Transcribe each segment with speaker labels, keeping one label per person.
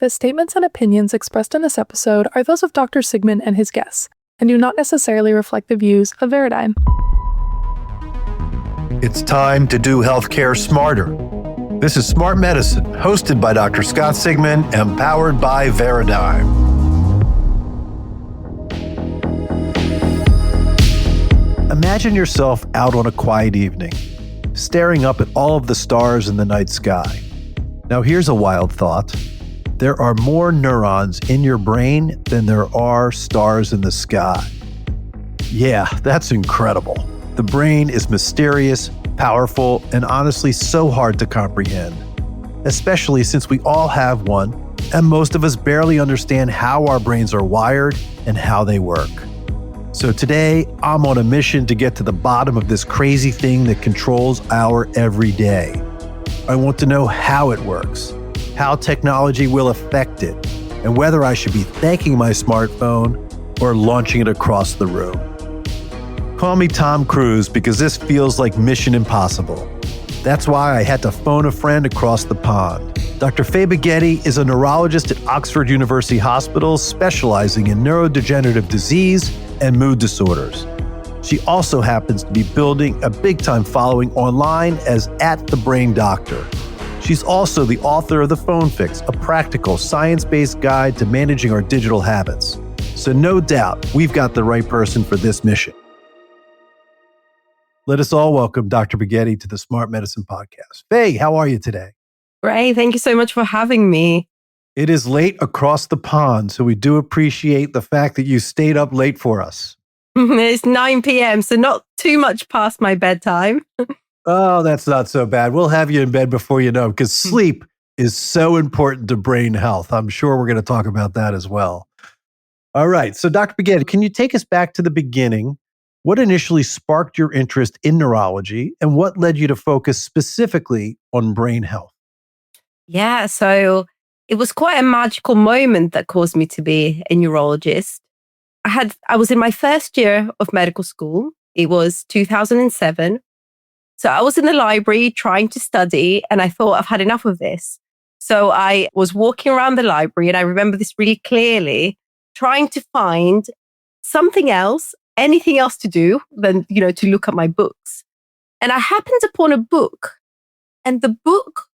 Speaker 1: The statements and opinions expressed in this episode are those of Dr. Sigmund and his guests, and do not necessarily reflect the views of Veradigm.
Speaker 2: It's time to do healthcare smarter. This is Smart Medicine, hosted by Dr. Scott Sigmund and powered by Veradigm. Imagine yourself out on a quiet evening, staring up at all of the stars in the night sky. Now here's a wild thought. There are more neurons in your brain than there are stars in the sky. Yeah, that's incredible. The brain is mysterious, powerful, and honestly so hard to comprehend, especially since we all have one, and most of us barely understand how our brains are wired and how they work. So today, I'm on a mission to get to the bottom of this crazy thing that controls our everyday. I want to know how it works, how technology will affect it, and whether I should be thanking my smartphone or launching it across the room. Call me Tom Cruise because this feels like Mission Impossible. That's why I had to phone a friend across the pond. Dr. Faye Baghetti is a neurologist at Oxford University Hospital specializing in neurodegenerative disease and mood disorders. She also happens to be building a big-time following online as @TheBrainDoctor. She's also the author of The Phone Fix, a practical, science-based guide to managing our digital habits. So no doubt, we've got the right person for this mission. Let us all welcome Dr. Baghetti to the Smart Medicine Podcast. Faye, how are you today?
Speaker 3: Great. Thank you so much for having me.
Speaker 2: It is late across the pond, so we do appreciate the fact that you stayed up late for us.
Speaker 3: It's 9 p.m., so not too much past my bedtime.
Speaker 2: Oh, that's not so bad. We'll have you in bed before you know, because sleep is so important to brain health. I'm sure we're going to talk about that as well. All right. So, Dr. Baghetti, can you take us back to the beginning? What initially sparked your interest in neurology, and what led you to focus specifically on brain health?
Speaker 3: Yeah, so it was quite a magical moment that caused me to be a neurologist. I was in my first year of medical school. It was 2007. So I was in the library trying to study, and I thought, I've had enough of this. So I was walking around the library, and I remember this really clearly, trying to find something else, anything else to do than, to look at my books. And I happened upon a book, and the book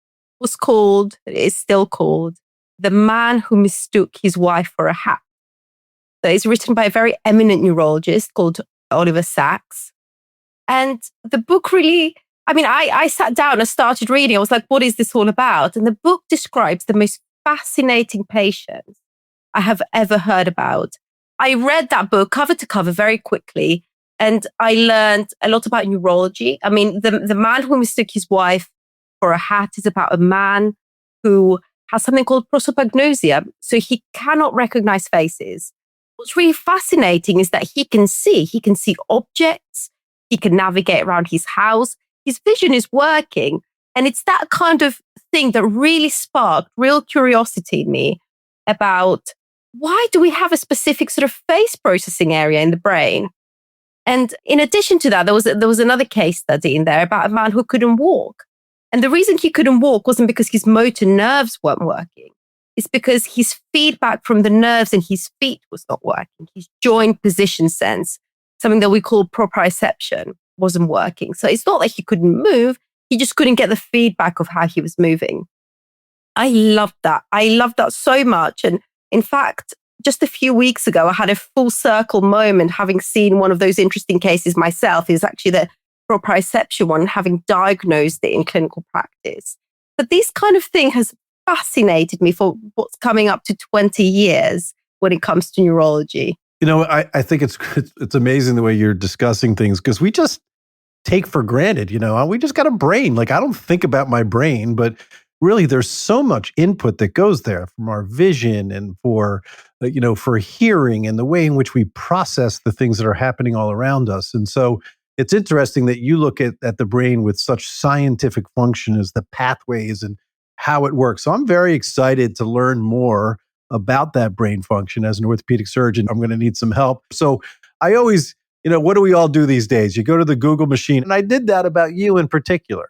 Speaker 3: is still called The Man Who Mistook His Wife for a Hat. So it's written by a very eminent neurologist called Oliver Sacks. And the book really, I sat down and started reading. I was like, what is this all about? And the book describes the most fascinating patients I have ever heard about. I read that book cover to cover very quickly, and I learned a lot about neurology. The Man Who Mistook His Wife for a Hat is about a man who has something called prosopagnosia. So he cannot recognize faces. What's really fascinating is that he can see objects. He can navigate around his house. His vision is working. And it's that kind of thing that really sparked real curiosity in me about why do we have a specific sort of face processing area in the brain? And in addition to that, there was another case study in there about a man who couldn't walk. And the reason he couldn't walk wasn't because his motor nerves weren't working. It's because his feedback from the nerves in his feet was not working. His joint position sense, something that we call proprioception, wasn't working. So it's not that he couldn't move, he just couldn't get the feedback of how he was moving. I loved that. I loved that so much. And in fact, just a few weeks ago, I had a full circle moment having seen one of those interesting cases myself. Is actually the proprioception one, having diagnosed it in clinical practice. But this kind of thing has fascinated me for what's coming up to 20 years when it comes to neurology.
Speaker 2: I think it's amazing the way you're discussing things, because we just take for granted, we just got a brain. Like, I don't think about my brain, but really there's so much input that goes there from our vision and for hearing and the way in which we process the things that are happening all around us. And so it's interesting that you look at the brain with such scientific function as the pathways and how it works. So I'm very excited to learn more about that brain function. As an orthopedic surgeon, I'm going to need some help. So I always, what do we all do these days? You go to the Google machine, and I did that about you in particular.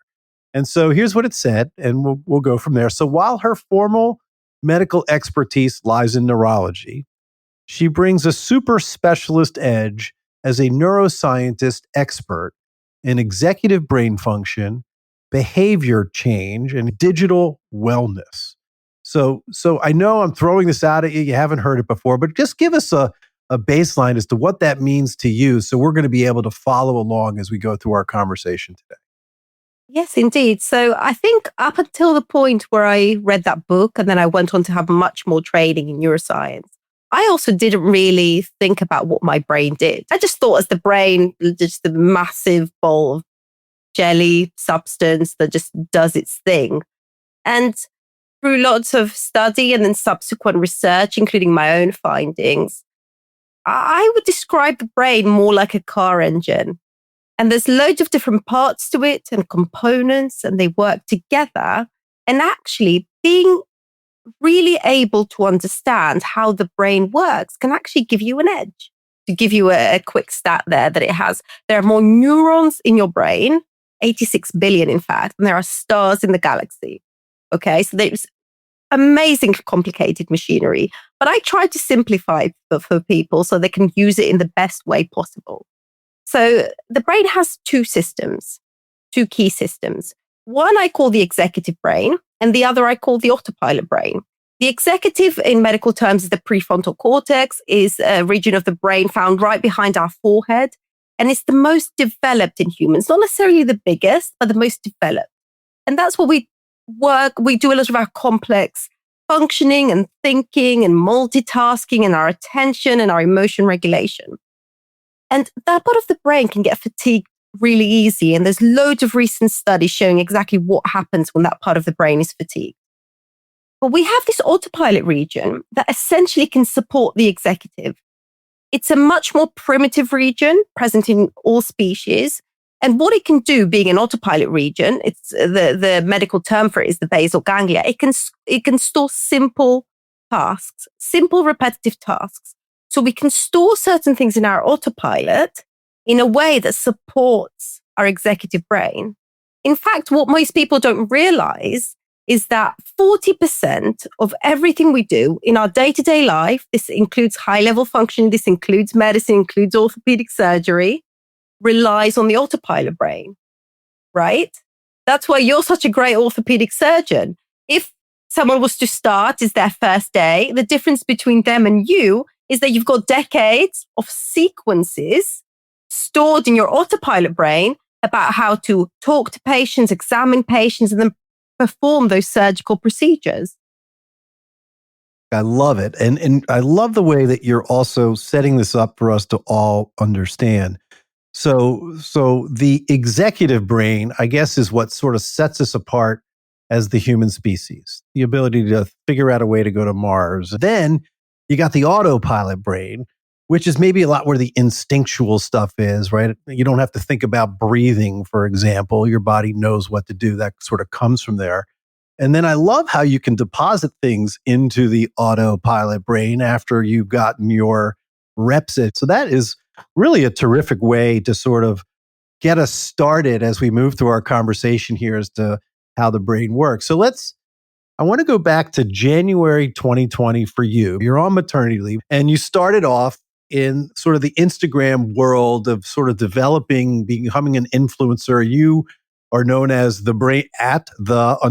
Speaker 2: And so here's what it said, and we'll go from there. So while her formal medical expertise lies in neurology, she brings a super specialist edge as a neuroscientist expert in executive brain function, behavior change, and digital wellness. So I know I'm throwing this out at you. You haven't heard it before, but just give us a baseline as to what that means to you. So we're going to be able to follow along as we go through our conversation today.
Speaker 3: Yes, indeed. So I think up until the point where I read that book and then I went on to have much more training in neuroscience, I also didn't really think about what my brain did. I just thought as the brain, just the massive ball of jelly substance that just does its thing. And through lots of study and then subsequent research, including my own findings, I would describe the brain more like a car engine. And there's loads of different parts to it and components, and they work together. And actually being really able to understand how the brain works can actually give you an edge. To give you a quick stat there, that there are more neurons in your brain, 86 billion in fact, than there are stars in the galaxy. Okay, so there's amazing complicated machinery, but I try to simplify for people so they can use it in the best way possible. So the brain has two key systems. One I call the executive brain, and the other I call the autopilot brain. The executive in medical terms is the prefrontal cortex, is a region of the brain found right behind our forehead, and it's the most developed in humans, not necessarily the biggest, but the most developed. And that's where we do a lot of our complex functioning and thinking and multitasking and our attention and our emotion regulation. And that part of the brain can get fatigued really easy. And there's loads of recent studies showing exactly what happens when that part of the brain is fatigued. But we have this autopilot region that essentially can support the executive. It's a much more primitive region present in all species. And what it can do, being an autopilot region, it's the medical term for it is the basal ganglia. It can store simple tasks, simple repetitive tasks. So we can store certain things in our autopilot in a way that supports our executive brain. In fact, what most people don't realize is that 40% of everything we do in our day-to-day life, this includes high-level functioning, this includes medicine, includes orthopedic surgery, relies on the autopilot brain, right? That's why you're such a great orthopedic surgeon. If someone was to start, it's their first day, the difference between them and you is that you've got decades of sequences stored in your autopilot brain about how to talk to patients, examine patients, and then perform those surgical procedures.
Speaker 2: I love it. And I love the way that you're also setting this up for us to all understand. So the executive brain, I guess, is what sort of sets us apart as the human species, the ability to figure out a way to go to Mars. Then you got the autopilot brain, which is maybe a lot where the instinctual stuff is, right? You don't have to think about breathing, for example. Your body knows what to do. That sort of comes from there. And then I love how you can deposit things into the autopilot brain after you've gotten your reps in. So that is really a terrific way to sort of get us started as we move through our conversation here as to how the brain works. So I want to go back to January 2020 for you. You're on maternity leave and you started off in sort of the Instagram world of sort of becoming an influencer. You are known as the brain at _brain_doctor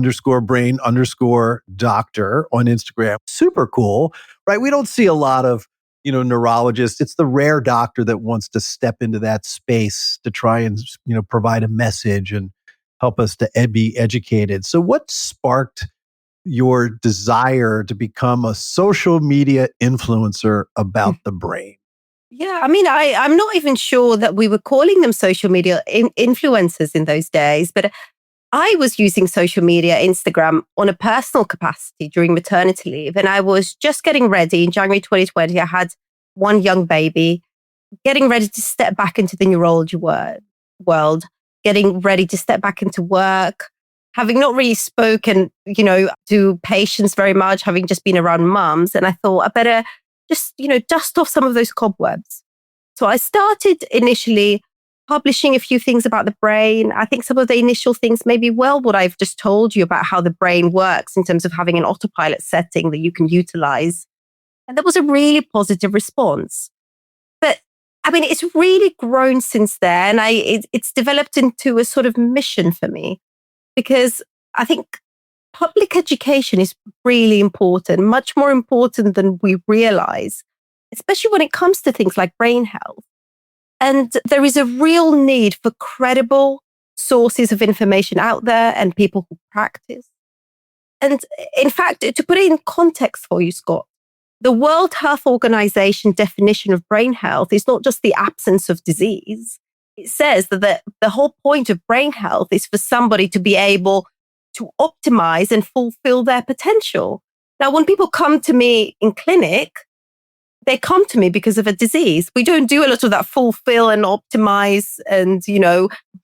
Speaker 2: on Instagram. Super cool, right? We don't see a lot of, neurologists. It's the rare doctor that wants to step into that space to try and, provide a message and help us to be educated. So what sparked your desire to become a social media influencer about the brain?
Speaker 3: Yeah, I mean, I'm not even sure that we were calling them social media influencers in those days, but I was using social media, Instagram, on a personal capacity during maternity leave. And I was just getting ready in January 2020. I had one young baby, getting ready to step back into the neurology world, getting ready to step back into work, having not really spoken, to patients very much, having just been around mums. And I thought I better just, dust off some of those cobwebs. So I started initially publishing a few things about the brain. I think some of the initial things, maybe what I've just told you about how the brain works in terms of having an autopilot setting that you can utilize. And there was a really positive response. But I mean, it's really grown since then. It's developed into a sort of mission for me, because I think public education is really important, much more important than we realize, especially when it comes to things like brain health. And there is a real need for credible sources of information out there and people who practice. And in fact, to put it in context for you, Scott, the World Health Organization definition of brain health is not just the absence of disease. It says that the whole point of brain health is for somebody to be able to optimize and fulfill their potential. Now, when people come to me in clinic, they come to me because of a disease. We don't do a lot of that fulfill and optimize and,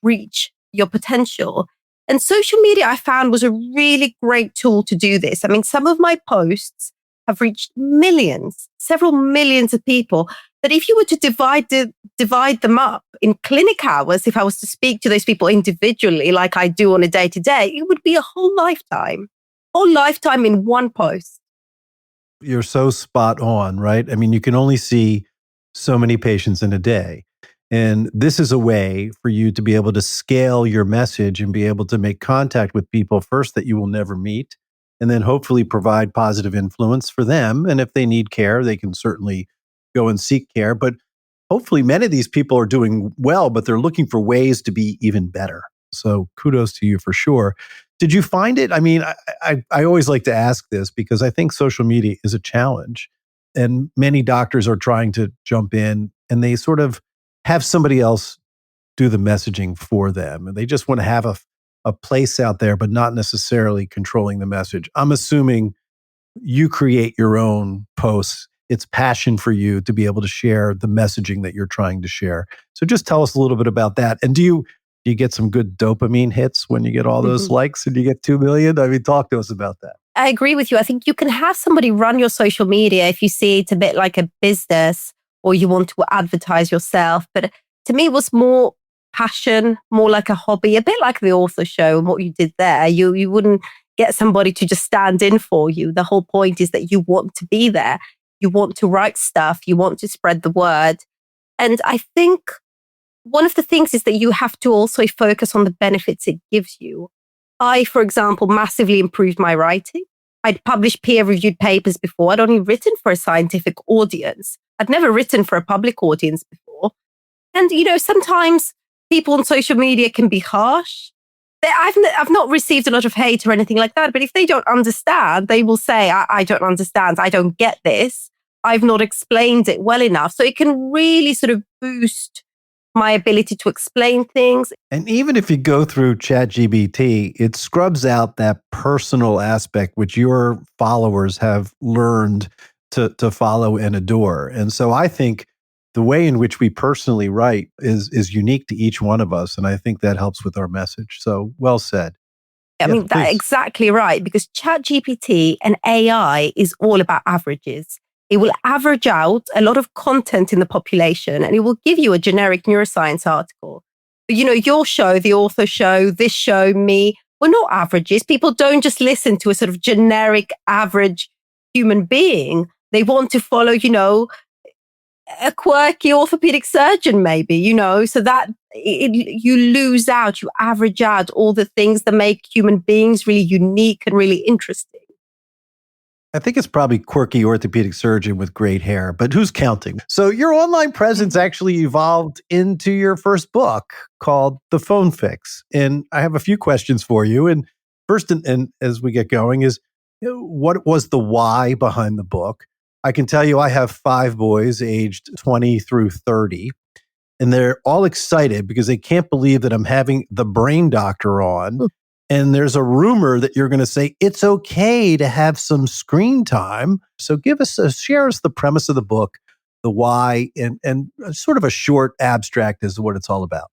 Speaker 3: reach your potential. And social media, I found, was a really great tool to do this. I mean, some of my posts have reached millions, several millions of people, that if you were to divide them up in clinic hours, if I was to speak to those people individually, like I do on a day-to-day, it would be a whole lifetime in one post.
Speaker 2: You're so spot on, right? I mean, you can only see so many patients in a day. And this is a way for you to be able to scale your message and be able to make contact with people first that you will never meet, and then hopefully provide positive influence for them. And if they need care, they can certainly go and seek care. But hopefully many of these people are doing well, but they're looking for ways to be even better. So kudos to you for sure. Did you find it? I mean, I always like to ask this because I think social media is a challenge, and many doctors are trying to jump in and they sort of have somebody else do the messaging for them. And they just want to have a place out there, but not necessarily controlling the message. I'm assuming you create your own posts. It's passion for you to be able to share the messaging that you're trying to share. So just tell us a little bit about that. And do you get some good dopamine hits when you get all those likes and you get 2 million? I mean, talk to us about that.
Speaker 3: I agree with you. I think you can have somebody run your social media if you see it's a bit like a business or you want to advertise yourself. But to me, it was more passion, more like a hobby, a bit like the author show and what you did there. You wouldn't get somebody to just stand in for you. The whole point is that you want to be there. You want to write stuff. You want to spread the word. And I think one of the things is that you have to also focus on the benefits it gives you. I, for example, massively improved my writing. I'd published peer-reviewed papers before. I'd only written for a scientific audience. I'd never written for a public audience before. And, sometimes people on social media can be harsh. I've not received a lot of hate or anything like that, but if they don't understand, they will say, I don't understand. I don't get this. I've not explained it well enough. So it can really sort of boost my ability to explain things.
Speaker 2: And even if you go through ChatGPT, it scrubs out that personal aspect, which your followers have learned to follow and adore. And so I think the way in which we personally write is unique to each one of us. And I think that helps with our message. So well said.
Speaker 3: I mean, that's exactly right, because ChatGPT and AI is all about averages. It will average out a lot of content in the population and it will give you a generic neuroscience article. But, your show, the author show, this show, me, we're not averages. People don't just listen to a sort of generic average human being. They want to follow, a quirky orthopedic surgeon, maybe, so that you lose out, you average out all the things that make human beings really unique and really interesting.
Speaker 2: I think it's probably quirky orthopedic surgeon with great hair, but who's counting? So your online presence actually evolved into your first book called The Phone Fix. And I have a few questions for you. And first, and as we get going, is what was the why behind the book? I can tell you I have 5 boys aged 20 through 30, and they're all excited because they can't believe that I'm having the brain doctor on. And there's a rumor that you're going to say, it's okay to have some screen time. So share us the premise of the book, the why, and sort of a short abstract as to what it's all about.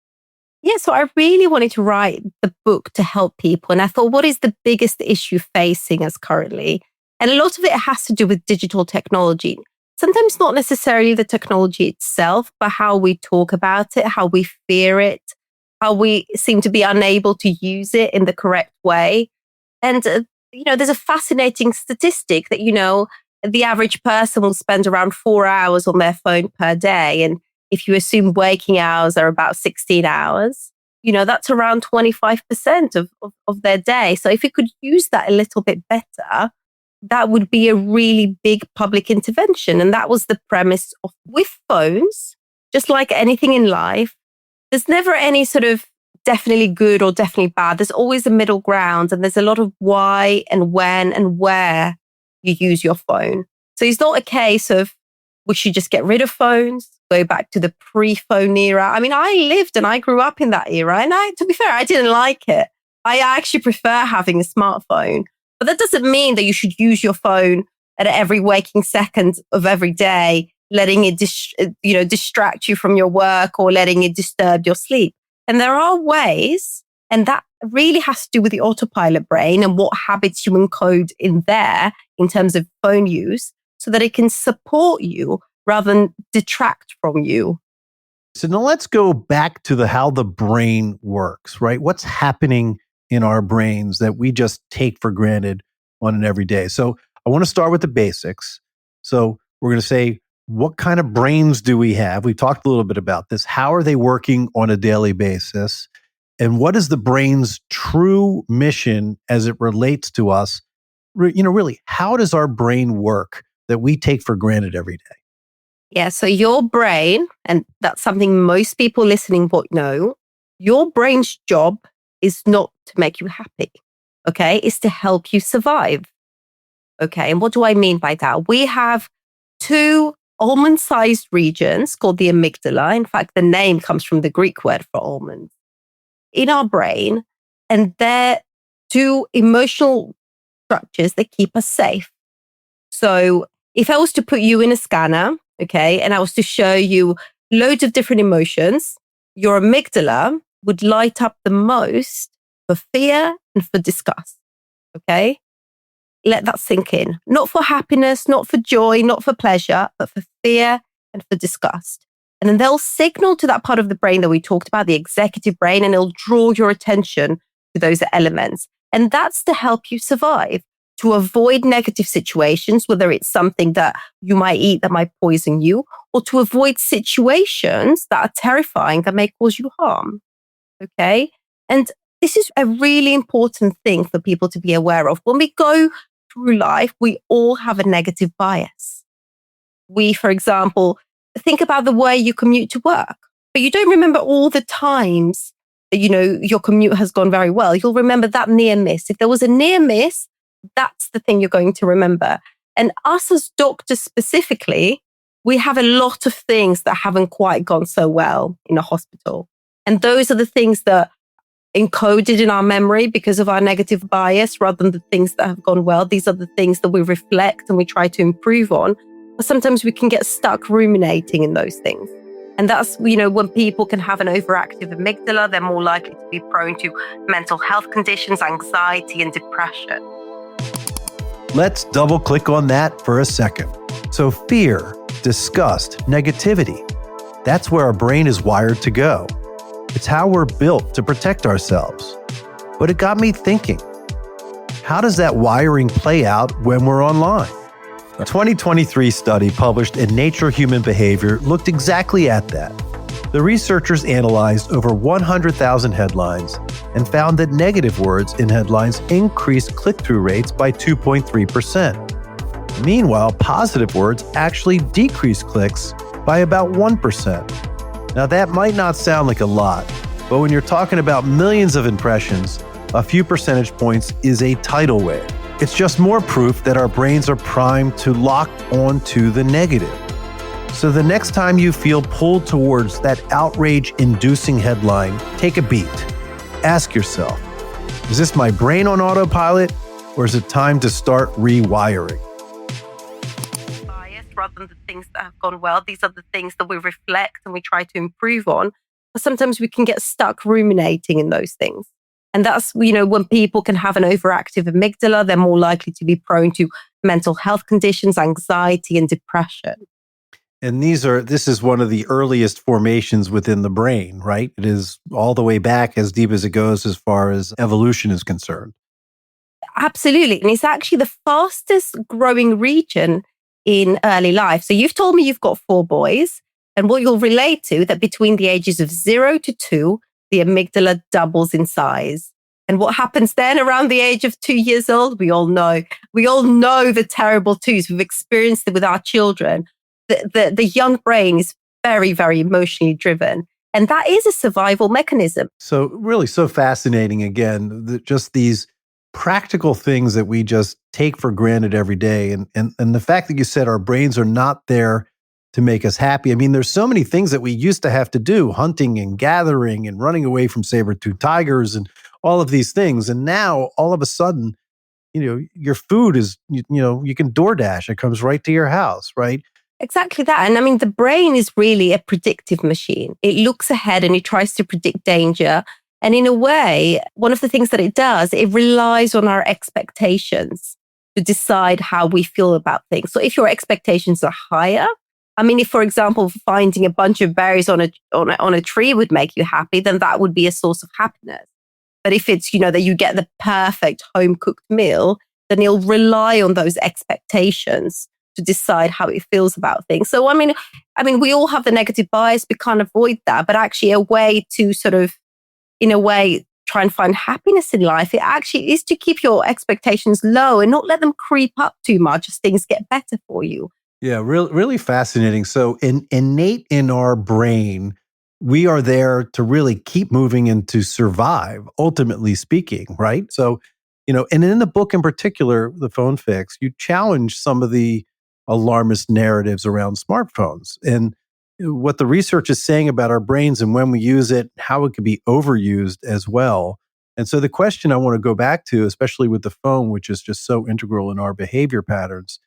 Speaker 3: Yeah, so I really wanted to write the book to help people. And I thought, what is the biggest issue facing us currently? And a lot of it has to do with digital technology. sometimes not necessarily the technology itself, but how we talk about it, how we fear it, how we seem to be unable to use it in the correct way. And, there's a fascinating statistic that, the average person will spend around 4 hours on their phone per day. And if you assume waking hours are about 16 hours, that's around 25% of their day. So if you could use that a little bit better, that would be a really big public intervention. And that was the premise of with phones, just like anything in life, there's never any sort of definitely good or definitely bad. There's always a middle ground, and there's a lot of why and when and where you use your phone. So it's not a case of we should just get rid of phones, go back to the pre-phone era. I mean, I lived and I grew up in that era, and to be fair, I didn't like it. I actually prefer having a smartphone, but that doesn't mean that you should use your phone at every waking second of every day, letting it distract you from your work or letting it disturb your sleep. And there are ways, and that really has to do with the autopilot brain and what habits you encode in there in terms of phone use, so that it can support you rather than detract from you.
Speaker 2: So now let's go back to how the brain works, right? What's happening in our brains that we just take for granted on an everyday. So I want to start with the basics. So we're going to say, what kind of brains do we have? We talked a little bit about this. How are they working on a daily basis? And what is the brain's true mission as it relates to us? Really, how does our brain work that we take for granted every day?
Speaker 3: Yeah, so your brain, and that's something most people listening would know, your brain's job is not to make you happy, okay? It's to help you survive, okay? And what do I mean by that? We have two almond-sized regions called the amygdala. In fact, the name comes from the Greek word for almonds in our brain, and they're two emotional structures that keep us safe. So if I was to put you in a scanner, okay, and I was to show you loads of different emotions, your amygdala would light up the most for fear and for disgust, okay? Let that sink in. Not for happiness, not for joy, not for pleasure, but for fear and for disgust. And then they'll signal to that part of the brain that we talked about, the executive brain, and it'll draw your attention to those elements. And that's to help you survive, to avoid negative situations, whether it's something that you might eat that might poison you, or to avoid situations that are terrifying that may cause you harm. Okay? And this is a really important thing for people to be aware of. When we go through life, we all have a negative bias. We, for example, think about the way you commute to work, but you don't remember all the times that, your commute has gone very well. You'll remember that near miss. If there was a near miss, that's the thing you're going to remember. And us as doctors specifically, we have a lot of things that haven't quite gone so well in a hospital. And those are the things that encoded in our memory because of our negative bias rather than the things that have gone well. These are the things that we reflect and we try to improve on. But sometimes we can get stuck ruminating in those things. And that's, when people can have an overactive amygdala, they're more likely to be prone to mental health conditions, anxiety, and depression.
Speaker 2: Let's double click on that for a second. So fear, disgust, negativity, that's where our brain is wired to go. It's how we're built to protect ourselves. But it got me thinking, how does that wiring play out when we're online? A 2023 study published in Nature Human Behavior looked exactly at that. The researchers analyzed over 100,000 headlines and found that negative words in headlines increased click-through rates by 2.3%. Meanwhile, positive words actually decreased clicks by about 1%. Now, that might not sound like a lot, but when you're talking about millions of impressions, a few percentage points is a tidal wave. It's just more proof that our brains are primed to lock onto the negative. So the next time you feel pulled towards that outrage-inducing headline, take a beat. Ask yourself, is this my brain on autopilot, or is it time to start rewiring?
Speaker 3: Rather than the things that have gone well, these are the things that we reflect and we try to improve on. But sometimes we can get stuck ruminating in those things. And that's, when people can have an overactive amygdala, they're more likely to be prone to mental health conditions, anxiety, and depression.
Speaker 2: And this is one of the earliest formations within the brain, right? It is all the way back as deep as it goes as far as evolution is concerned.
Speaker 3: Absolutely. And it's actually the fastest growing region in early life. So you've told me you've got 4 boys, and what you'll relate to that between the ages of 0 to 2, the amygdala doubles in size. And what happens then around the age of 2 years old? We all know. We all know the terrible twos. We've experienced it with our children. The young brain is very, very emotionally driven. And that is a survival mechanism.
Speaker 2: So really so fascinating, again, just these practical things that we just take for granted every day. And the fact that you said our brains are not there to make us happy. I mean, there's so many things that we used to have to do, hunting and gathering and running away from saber-toothed tigers and all of these things. And now all of a sudden, your food is, you can DoorDash. It comes right to your house, right?
Speaker 3: Exactly that. And I mean, the brain is really a predictive machine. It looks ahead and it tries to predict danger. And in a way, one of the things that it does, it relies on our expectations to decide how we feel about things. So if your expectations are higher, I mean, if, for example, finding a bunch of berries on a tree would make you happy, then that would be a source of happiness. But if it's, that you get the perfect home cooked meal, then it'll rely on those expectations to decide how it feels about things. So, I mean, we all have the negative bias. We can't avoid that. But actually a way to sort of, in a way, try and find happiness in life, it actually is to keep your expectations low and not let them creep up too much as things get better for you.
Speaker 2: Yeah, really fascinating. So innate in our brain, we are there to really keep moving and to survive, ultimately speaking, right? So, and in the book in particular, The Phone Fix, you challenge some of the alarmist narratives around smartphones and what the research is saying about our brains and when we use it, how it can be overused as well. And so the question I want to go back to, especially with the phone, which is just so integral in our behavior patterns,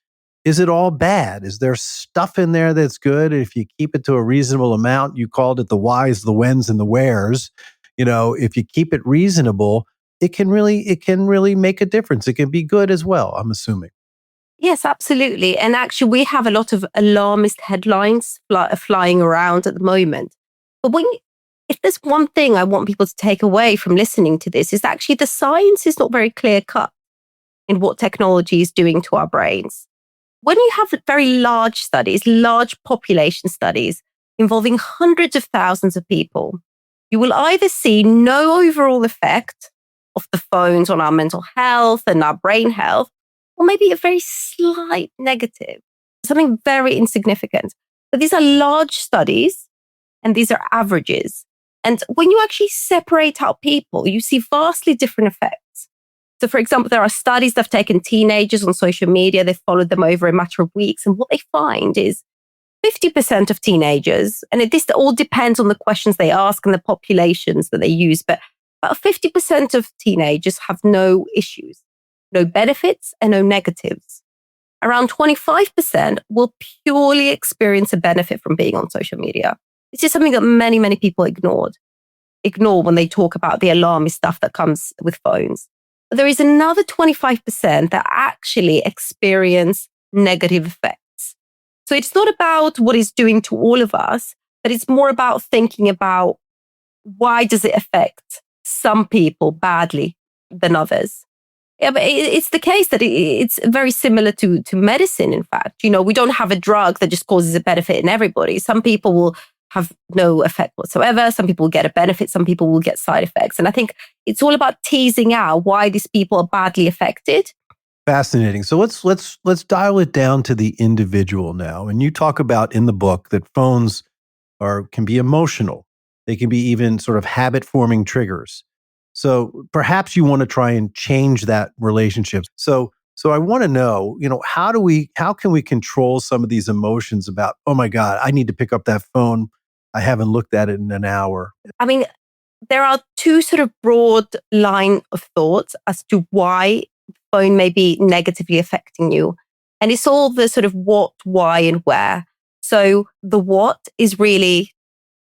Speaker 2: is it all bad? Is there stuff in there that's good? If you keep it to a reasonable amount, you called it the whys, the whens, and the wheres. If you keep it reasonable, it can really make a difference. It can be good as well, I'm assuming.
Speaker 3: Yes, absolutely. And actually, we have a lot of alarmist headlines flying around at the moment. But if there's one thing I want people to take away from listening to this, is actually the science is not very clear cut in what technology is doing to our brains. When you have very large studies, large population studies involving hundreds of thousands of people, you will either see no overall effect of the phones on our mental health and our brain health, or maybe a very slight negative, something very insignificant. But these are large studies and these are averages. And when you actually separate out people, you see vastly different effects. So, for example, there are studies that have taken teenagers on social media. They've followed them over a matter of weeks. And what they find is 50% of teenagers, and this all depends on the questions they ask and the populations that they use, but about 50% of teenagers have no issues, no benefits and no negatives. Around 25% will purely experience a benefit from being on social media. This is something that many, many people ignore when they talk about the alarmist stuff that comes with phones. But there is another 25% that actually experience negative effects. So it's not about what it's doing to all of us, but it's more about thinking about why does it affect some people badly than others. Yeah, but it's the case that it's very similar to medicine, in fact. We don't have a drug that just causes a benefit in everybody. Some people will have no effect whatsoever. Some people will get a benefit. Some people will get side effects. And I think it's all about teasing out why these people are badly affected.
Speaker 2: Fascinating. So let's dial it down to the individual now. And you talk about in the book that phones can be emotional. They can be even sort of habit-forming triggers. So perhaps you want to try and change that relationship. So I want to know, how can we control some of these emotions about, oh my God, I need to pick up that phone. I haven't looked at it in an hour.
Speaker 3: I mean, there are two sort of broad line of thoughts as to why the phone may be negatively affecting you. And it's all the sort of what, why, and where. So the what is really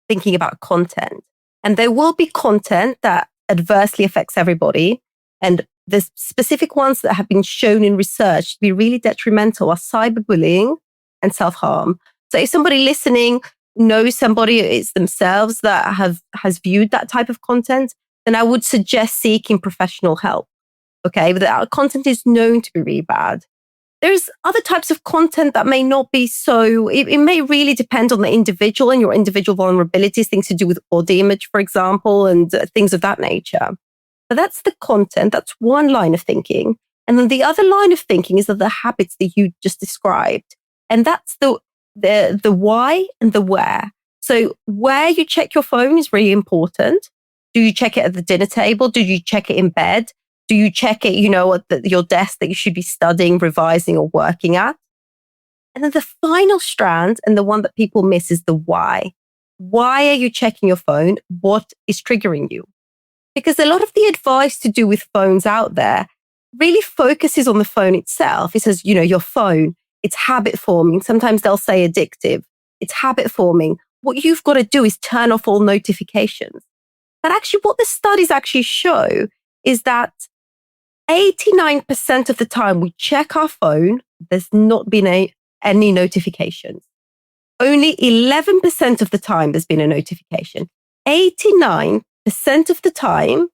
Speaker 3: thinking about content. And there will be content that adversely affects everybody. And The specific ones that have been shown in research to be really detrimental are cyberbullying and self-harm. So if somebody listening knows somebody, it's themselves that has viewed that type of content, then I would suggest seeking professional help. Okay, but our content is known to be really bad. There's other types of content that may not be so, it may really depend on the individual and your individual vulnerabilities, things to do with body image, for example, and things of that nature. But that's the content. That's one line of thinking. And then the other line of thinking is the habits that you just described. And that's the why and the where. So where you check your phone is really important. Do you check it at the dinner table? Do you check it in bed? Do you check it, at your desk that you should be studying, revising, or working at? And then the final strand, and the one that people miss, is the why. Why are you checking your phone? What is triggering you? Because a lot of the advice to do with phones out there really focuses on the phone itself. It says, your phone, it's habit forming. Sometimes they'll say addictive. It's habit forming. What you've got to do is turn off all notifications. But actually, what the studies actually show is that 89% of the time we check our phone, there's not been any notifications. Only 11% of the time there's been a notification. 89% of the time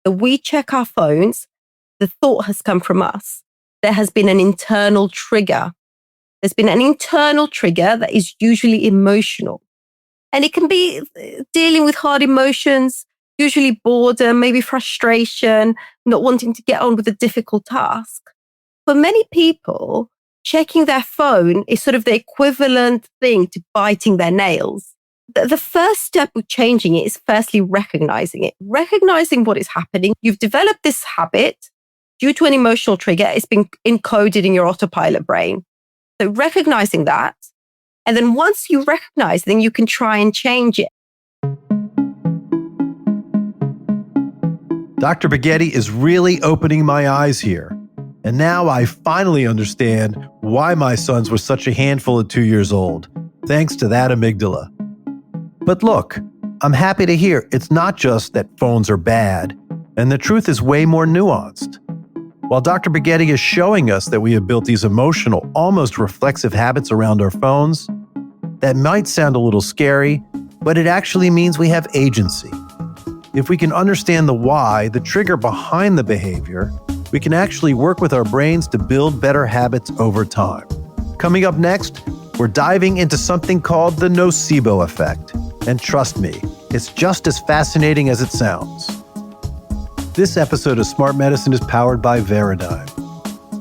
Speaker 3: that we check our phones, the thought has come from us. There has been an internal trigger. There's been an internal trigger that is usually emotional. And it can be dealing with hard emotions, usually boredom, maybe frustration, not wanting to get on with a difficult task. For many people, checking their phone is sort of the equivalent thing to biting their nails. The first step with changing it is firstly recognizing it, recognizing what is happening. You've developed this habit due to an emotional trigger. It's been encoded in your autopilot brain. So recognizing that. And then once you recognize, then you can try and change it.
Speaker 2: Dr. Baghetti is really opening my eyes here. And now I finally understand why my sons were such a handful at 2 years old, thanks to that amygdala. But look, I'm happy to hear it's not just that phones are bad, and the truth is way more nuanced. While Dr. Baghetti is showing us that we have built these emotional, almost reflexive habits around our phones, that might sound a little scary, but it actually means we have agency. If we can understand the why, the trigger behind the behavior, we can actually work with our brains to build better habits over time. Coming up next, we're diving into something called the nocebo effect. And trust me, it's just as fascinating as it sounds. This episode of Smart Medicine is powered by Veradigm.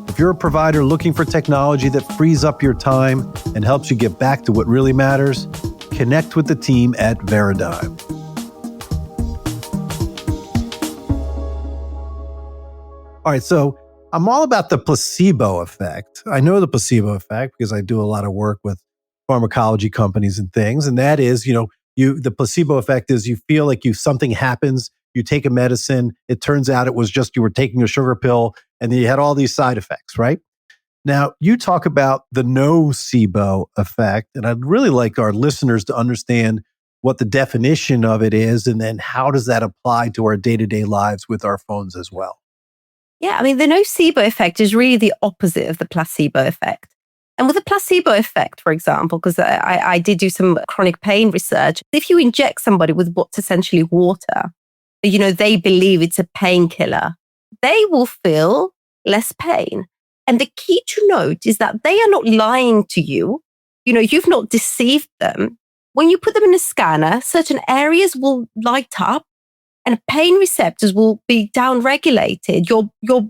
Speaker 2: If you're a provider looking for technology that frees up your time and helps you get back to what really matters, connect with the team at Veradigm. All right, so I'm all about the placebo effect. I know the placebo effect because I do a lot of work with pharmacology companies and things. And that is, the placebo effect is you feel like something happens, you take a medicine, it turns out it was just you were taking a sugar pill, and then you had all these side effects, right? Now, you talk about the nocebo effect, and I'd really like our listeners to understand what the definition of it is, and then how does that apply to our day-to-day lives with our phones as well?
Speaker 3: Yeah, the nocebo effect is really the opposite of the placebo effect. And with the placebo effect, for example, because I did do some chronic pain research, if you inject somebody with what's essentially water, they believe it's a painkiller, they will feel less pain. And the key to note is that they are not lying to you. You've not deceived them. When you put them in a scanner, certain areas will light up and pain receptors will be downregulated. Your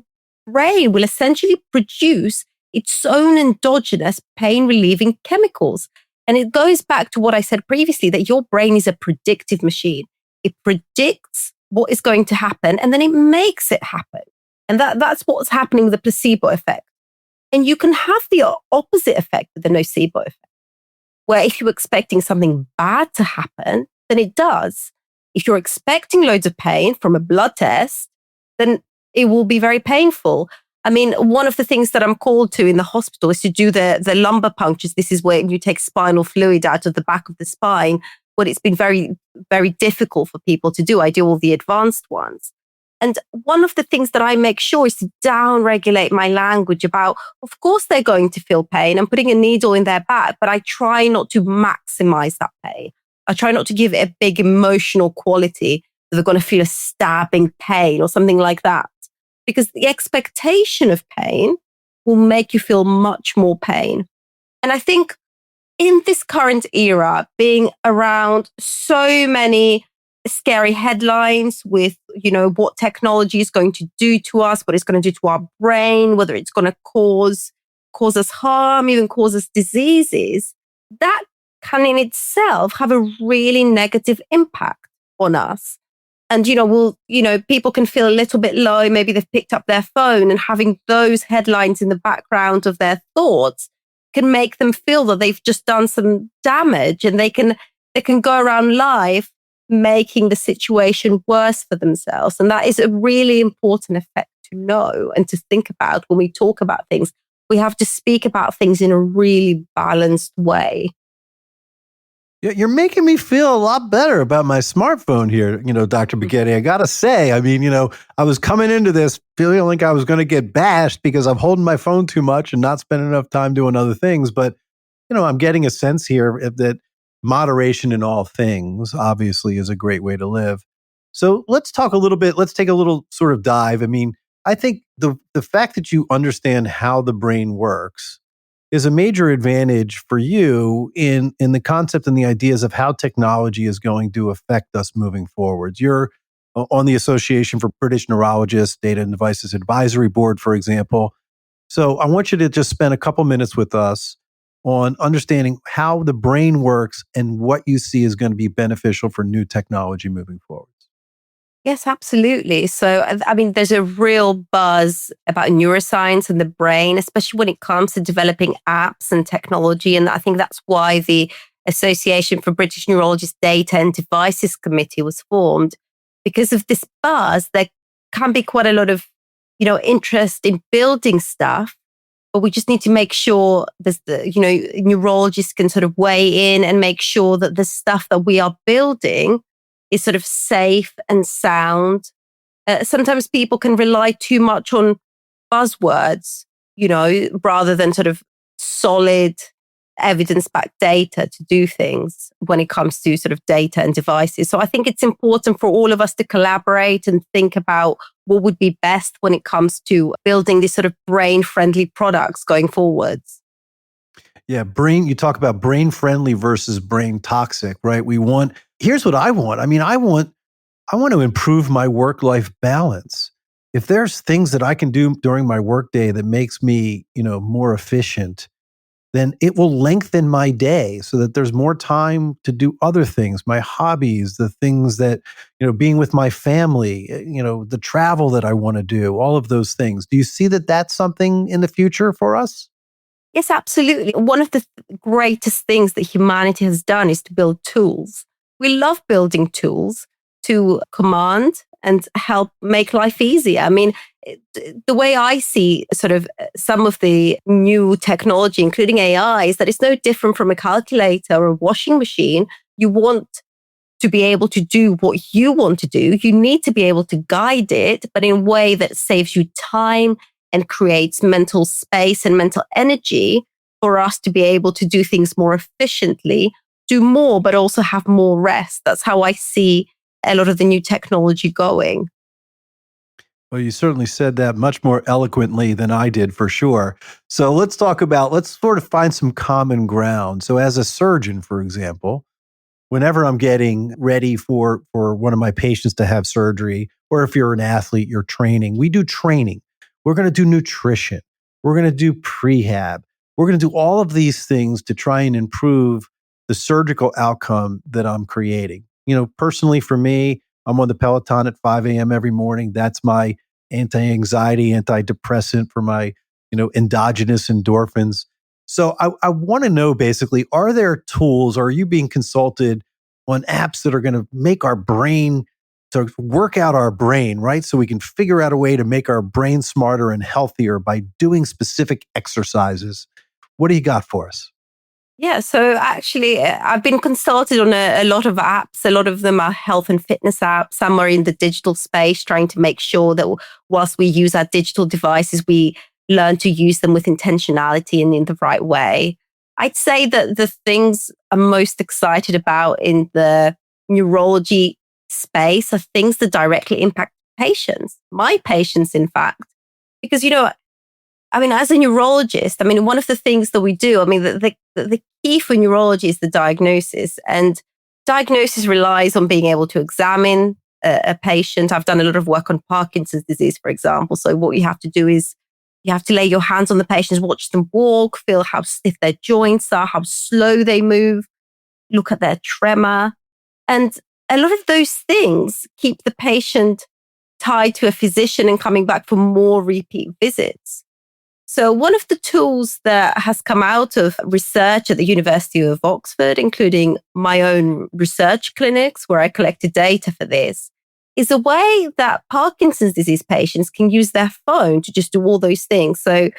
Speaker 3: brain will essentially produce its own endogenous pain-relieving chemicals. And it goes back to what I said previously, that your brain is a predictive machine. It predicts what is going to happen, and then it makes it happen. And that's what's happening with the placebo effect. And you can have the opposite effect with the nocebo effect, where if you're expecting something bad to happen, then it does. If you're expecting loads of pain from a blood test, then it will be very painful. One of the things that I'm called to in the hospital is to do the lumbar punctures. This is where you take spinal fluid out of the back of the spine. But it's been very, very difficult for people to do. I do all the advanced ones. And one of the things that I make sure is to down regulate my language about, of course, they're going to feel pain. I'm putting a needle in their back, but I try not to maximize that pain. I try not to give it a big emotional quality that they're going to feel a stabbing pain or something like that. Because the expectation of pain will make you feel much more pain. And I think in this current era, being around so many scary headlines with, what technology is going to do to us, what it's going to do to our brain, whether it's going to cause us harm, even cause us diseases, that can in itself have a really negative impact on us. And, people can feel a little bit low. Maybe they've picked up their phone, and having those headlines in the background of their thoughts can make them feel that they've just done some damage, and they can go around life making the situation worse for themselves. And that is a really important effect to know and to think about when we talk about things. We have to speak about things in a really balanced way.
Speaker 2: Yeah, you're making me feel a lot better about my smartphone here, Dr. Bighetti. I got to say, I was coming into this feeling like I was going to get bashed because I'm holding my phone too much and not spending enough time doing other things. But, I'm getting a sense here that moderation in all things obviously is a great way to live. So let's talk a little bit. Let's take a little sort of dive. I think the fact that you understand how the brain works is a major advantage for you in the concept and the ideas of how technology is going to affect us moving forward. You're on the Association for British Neurologists Data and Devices Advisory Board, for example. So I want you to just spend a couple minutes with us on understanding how the brain works and what you see is going to be beneficial for new technology moving forward.
Speaker 3: Yes, absolutely. So, there's a real buzz about neuroscience and the brain, especially when it comes to developing apps and technology. And I think that's why the Association for British Neurologists Data and Devices Committee was formed. Because of this buzz, there can be quite a lot of, interest in building stuff, but we just need to make sure there's neurologists can sort of weigh in and make sure that the stuff that we are building is sort of safe and sound. Sometimes people can rely too much on buzzwords, rather than sort of solid evidence-backed data to do things when it comes to sort of data and devices. So I think it's important for all of us to collaborate and think about what would be best when it comes to building these sort of brain-friendly products going forwards.
Speaker 2: Yeah, you talk about brain-friendly versus brain-toxic, right? Here's what I want. I want to improve my work-life balance. If there's things that I can do during my workday that makes me, more efficient, then it will lengthen my day so that there's more time to do other things, my hobbies, the things that, being with my family, the travel that I want to do, all of those things. Do you see that that's something in the future for us?
Speaker 3: Yes, absolutely. One of the greatest things that humanity has done is to build tools. We love building tools to command and help make life easier. The way I see sort of some of the new technology, including AI, is that it's no different from a calculator or a washing machine. You want to be able to do what you want to do. You need to be able to guide it, but in a way that saves you time and creates mental space and mental energy for us to be able to do things more efficiently, do more, but also have more rest. That's how I see a lot of the new technology going.
Speaker 2: Well, you certainly said that much more eloquently than I did, for sure. So let's sort of find some common ground. So as a surgeon, for example, whenever I'm getting ready for one of my patients to have surgery, or if you're an athlete, you're training, we do training. We're going to do nutrition. We're going to do prehab. We're going to do all of these things to try and improve the surgical outcome that I'm creating. Personally for me, I'm on the Peloton at 5 a.m. every morning. That's my anti-anxiety, antidepressant for my, endogenous endorphins. So I want to know basically, are there tools, or are you being consulted on apps that are going to make our brain, to work out our brain, right? So we can figure out a way to make our brain smarter and healthier by doing specific exercises. What do you got for us?
Speaker 3: Yeah, so actually, I've been consulted on a lot of apps. A lot of them are health and fitness apps. Some are in the digital space, trying to make sure that whilst we use our digital devices, we learn to use them with intentionality and in the right way. I'd say that the things I'm most excited about in the neurology space are things that directly impact patients, my patients, in fact. Because, as a neurologist, one of the things that we do, the key for neurology is the diagnosis. And diagnosis relies on being able to examine a patient. I've done a lot of work on Parkinson's disease, for example. So what you have to do is you have to lay your hands on the patients, watch them walk, feel how stiff their joints are, how slow they move, look at their tremor. And a lot of those things keep the patient tied to a physician and coming back for more repeat visits. So one of the tools that has come out of research at the University of Oxford, including my own research clinics where I collected data for this, is a way that Parkinson's disease patients can use their phone to just do all those things. So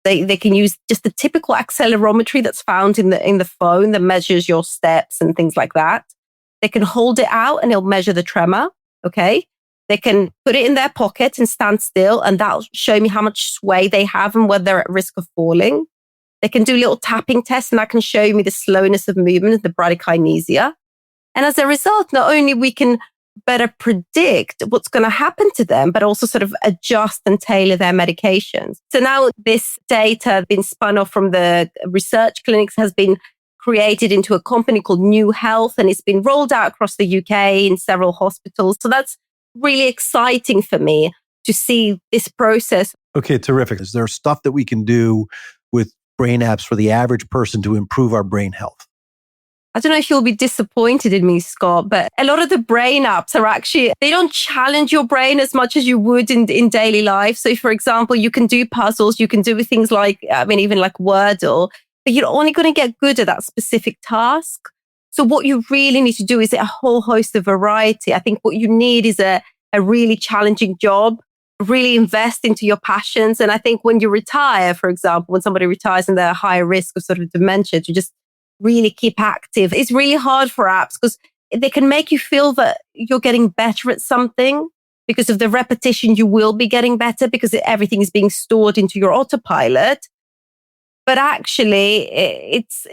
Speaker 3: they can use just the typical accelerometry that's found in the phone that measures your steps and things like that. They can hold it out and it'll measure the tremor. Okay. They can put it in their pocket and stand still, and that'll show me how much sway they have and whether they're at risk of falling. They can do little tapping tests, and that can show me the slowness of movement, the bradykinesia. And as a result, not only we can better predict what's going to happen to them, but also sort of adjust and tailor their medications. So now this data has been spun off from the research clinics, has been created into a company called New Health, and it's been rolled out across the UK in several hospitals. So that's really exciting for me to see this process.
Speaker 2: Okay, terrific. Is there stuff that we can do with brain apps for the average person to improve our brain health?
Speaker 3: I don't know if you'll be disappointed in me, Scott, but a lot of the brain apps are actually, they don't challenge your brain as much as you would in daily life. So for example, you can do puzzles, you can do things like, even like Wordle, but you're only going to get good at that specific task. So what you really need to do is a whole host of variety. I think what you need is a really challenging job, really invest into your passions. And I think when you retire, for example, when somebody retires and they're at higher risk of sort of dementia, to just really keep active. It's really hard for apps because they can make you feel that you're getting better at something because of the repetition. You will be getting better because everything is being stored into your autopilot. But actually, it's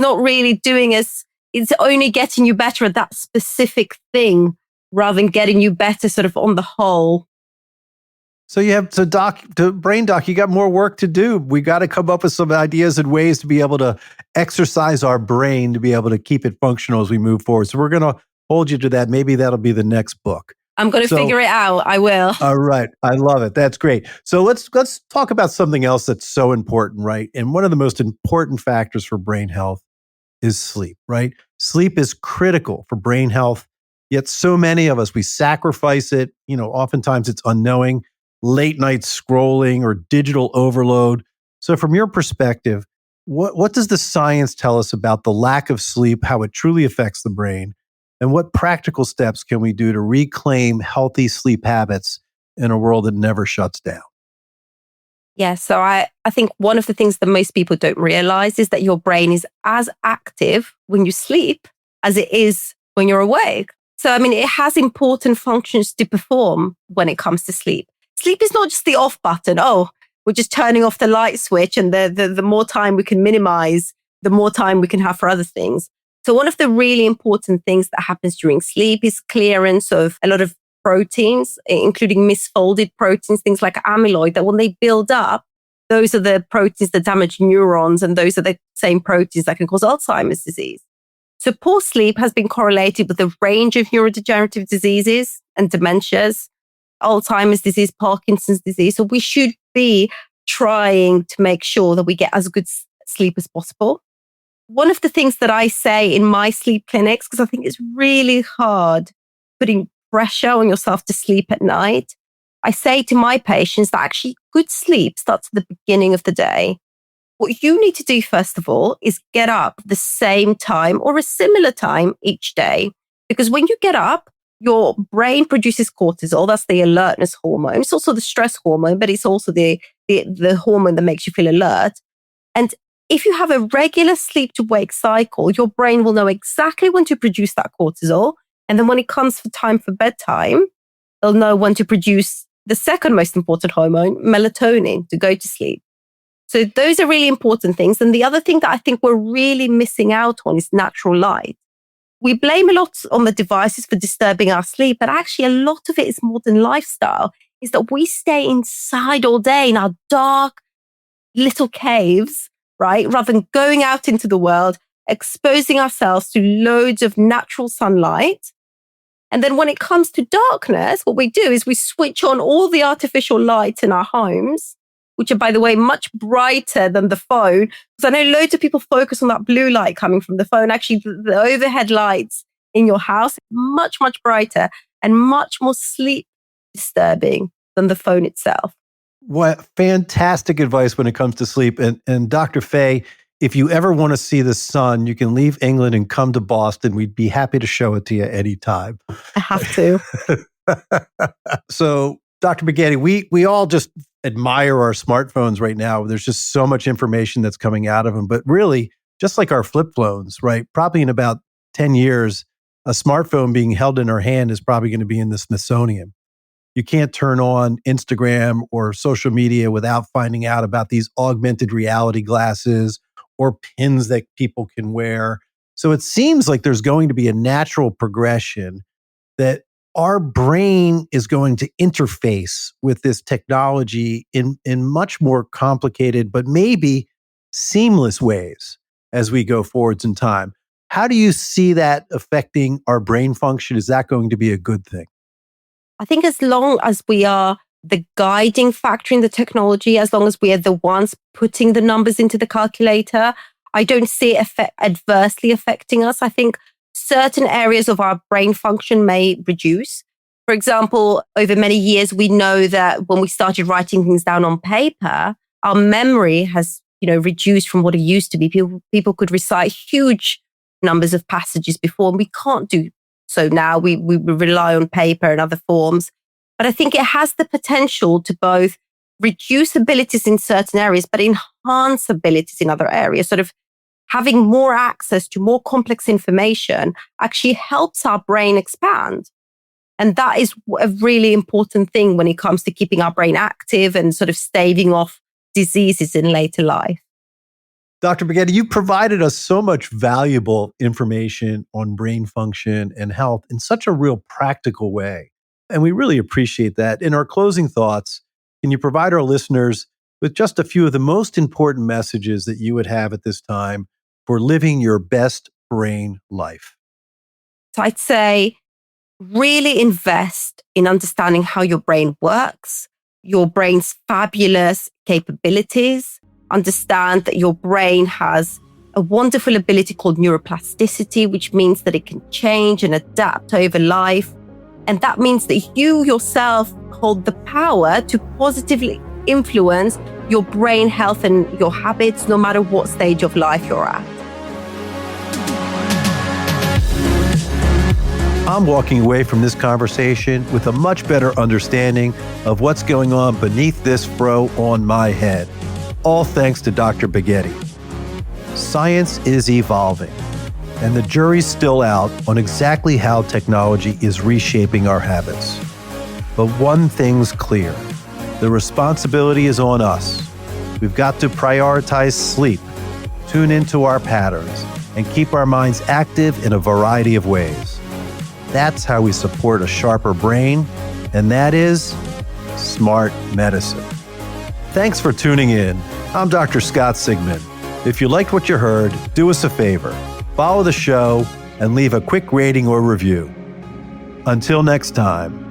Speaker 3: not really it's only getting you better at that specific thing rather than getting you better sort of on the whole.
Speaker 2: So Brain Doc, you got more work to do. We got to come up with some ideas and ways to be able to exercise our brain to be able to keep it functional as we move forward. So we're going to hold you to that. Maybe that'll be the next book.
Speaker 3: I'm going to figure it out. I will.
Speaker 2: All right. I love it. That's great. So let's talk about something else that's so important, right? And one of the most important factors for brain health is sleep, right? Sleep is critical for brain health. Yet so many of us, we sacrifice it. Oftentimes it's unknowing, late night scrolling or digital overload. So from your perspective, what does the science tell us about the lack of sleep, how it truly affects the brain? And what practical steps can we do to reclaim healthy sleep habits in a world that never shuts down?
Speaker 3: Yeah, so I think one of the things that most people don't realize is that your brain is as active when you sleep as it is when you're awake. So, it has important functions to perform when it comes to sleep. Sleep is not just the off button. Oh, we're just turning off the light switch, and the more time we can minimize, the more time we can have for other things. So one of the really important things that happens during sleep is clearance of a lot of proteins, including misfolded proteins, things like amyloid, that when they build up, those are the proteins that damage neurons, and those are the same proteins that can cause Alzheimer's disease. So poor sleep has been correlated with a range of neurodegenerative diseases and dementias, Alzheimer's disease, Parkinson's disease. So we should be trying to make sure that we get as good sleep as possible. One of the things that I say in my sleep clinics, because I think it's really hard putting pressure on yourself to sleep at night, I say to my patients that actually good sleep starts at the beginning of the day. What you need to do, first of all, is get up the same time or a similar time each day. Because when you get up, your brain produces cortisol. That's the alertness hormone. It's also the stress hormone, but it's also the hormone that makes you feel alert. And if you have a regular sleep to wake cycle, your brain will know exactly when to produce that cortisol. And then when it comes for time for bedtime, it'll know when to produce the second most important hormone, melatonin, to go to sleep. So those are really important things. And the other thing that I think we're really missing out on is natural light. We blame a lot on the devices for disturbing our sleep, but actually a lot of it is modern lifestyle, is that we stay inside all day in our dark little caves, right? Rather than going out into the world, exposing ourselves to loads of natural sunlight. And then when it comes to darkness, what we do is we switch on all the artificial lights in our homes, which are, by the way, much brighter than the phone. Because I know loads of people focus on that blue light coming from the phone. Actually, the overhead lights in your house, much, much brighter and much more sleep disturbing than the phone itself.
Speaker 2: What fantastic advice when it comes to sleep. And Dr. Faye, if you ever want to see the sun, you can leave England and come to Boston. We'd be happy to show it to you anytime.
Speaker 3: I have to.
Speaker 2: So, Dr. Beghetti, we all just admire our smartphones right now. There's just so much information that's coming out of them. But really, just like our flip phones, right? Probably in about 10 years, a smartphone being held in our hand is probably going to be in the Smithsonian. You can't turn on Instagram or social media without finding out about these augmented reality glasses or pins that people can wear. So it seems like there's going to be a natural progression that our brain is going to interface with this technology in much more complicated, but maybe seamless ways as we go forwards in time. How do you see that affecting our brain function? Is that going to be a good thing?
Speaker 3: I think as long as we are the guiding factor in the technology, as long as we are the ones putting the numbers into the calculator, I don't see it adversely affecting us. I think certain areas of our brain function may reduce. For example, over many years, we know that when we started writing things down on paper, our memory has, reduced from what it used to be. People could recite huge numbers of passages before, and we can't do so now. We rely on paper and other forms. But I think it has the potential to both reduce abilities in certain areas, but enhance abilities in other areas. Sort of having more access to more complex information actually helps our brain expand. And that is a really important thing when it comes to keeping our brain active and sort of staving off diseases in later life.
Speaker 2: Dr. Beghetti, you provided us so much valuable information on brain function and health in such a real practical way. And we really appreciate that. In our closing thoughts, can you provide our listeners with just a few of the most important messages that you would have at this time for living your best brain life?
Speaker 3: So I'd say really invest in understanding how your brain works, your brain's fabulous capabilities. Understand that your brain has a wonderful ability called neuroplasticity, which means that it can change and adapt over life. And that means that you yourself hold the power to positively influence your brain health and your habits, no matter what stage of life you're at.
Speaker 2: I'm walking away from this conversation with a much better understanding of what's going on beneath this fro on my head. All thanks to Dr. Beghetti. Science is evolving, and the jury's still out on exactly how technology is reshaping our habits. But one thing's clear: the responsibility is on us. We've got to prioritize sleep, tune into our patterns, and keep our minds active in a variety of ways. That's how we support a sharper brain, and that is smart medicine. Thanks for tuning in. I'm Dr. Scott Sigman. If you liked what you heard, do us a favor. Follow the show and leave a quick rating or review. Until next time.